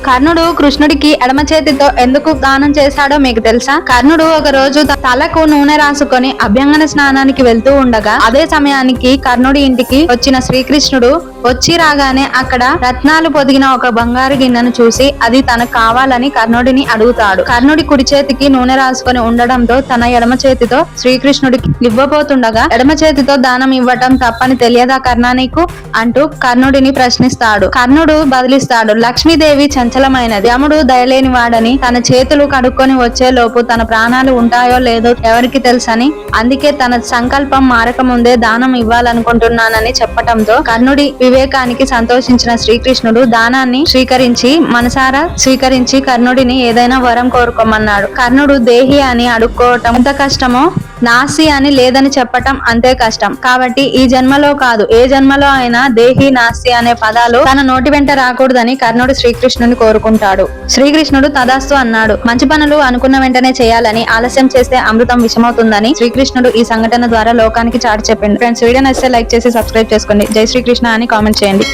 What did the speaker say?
కర్ణుడు కృష్ణుడికి ఎడమ చేతితో ఎందుకు దానం చేశాడో మీకు తెలుసా? కర్ణుడు ఒక రోజు తలకు నూనె రాసుకొని అభ్యంగన స్నానానికి వెళ్తూ ఉండగా అదే సమయానికి కర్ణుడి ఇంటికి వచ్చిన శ్రీకృష్ణుడు వచ్చి రాగానే అక్కడ రత్నాలు పొదిగిన ఒక బంగారు గిన్నెను చూసి అది తనకు కావాలని కర్ణుడిని అడుగుతాడు. కర్ణుడి కుడి చేతికి నూనె రాసుకొని ఉండడంతో తన ఎడమ చేతితో శ్రీకృష్ణుడికి ఇవ్వబోతుండగా ఎడమ చేతితో దానం ఇవ్వటం తప్పని తెలియదా కర్ణ నీకు అంటూ కర్ణుడిని ప్రశ్నిస్తాడు. కర్ణుడు బదిలిస్తాడు, లక్ష్మీదేవి చంచలమైనది, యముడు దయలేని వాడని, తన చేతులు కడుక్కొని వచ్చే లోపు తన ప్రాణాలు ఉంటాయో లేదో ఎవరికి తెలుసని, అందుకే తన సంకల్పం మారకముందే దానం ఇవ్వాలనుకుంటున్నానని చెప్పటంతో కర్ణుడి వివేకానికి సంతోషించిన శ్రీకృష్ణుడు దానాన్ని మనసారా స్వీకరించి కర్ణుడిని ఏదైనా వరం కోరుకోమన్నాడు. కర్ణుడు దేహి అని అడుక్కోవటం ఎంత కష్టమో నాసి అని లేదని చెప్పటం అంతే కష్టం. కాబట్టి ఈ జన్మలో కాదు ఏ జన్మలో అయినా దేహి నాసి అనే పదాలు తన నోటి వెంట రాకూడదని కర్ణుడు శ్రీకృష్ణుని కోరుకుంటాడు. శ్రీకృష్ణుడు తదాస్తు అన్నాడు. మంచి పనులు అనుకున్న వెంటనే చేయాలని, ఆలస్యం చేస్తే అమృతం విషమవుతుందని శ్రీకృష్ణుడు ఈ సంఘటన ద్వారా లోకానికి చాటి చెప్పిండు. ఫ్రెండ్స్, వీడియో నచ్చితే లైక్ చేసి సబ్స్క్రైబ్ చేసుకోండి. జై శ్రీకృష్ణ అని కామెంట్ చేయండి.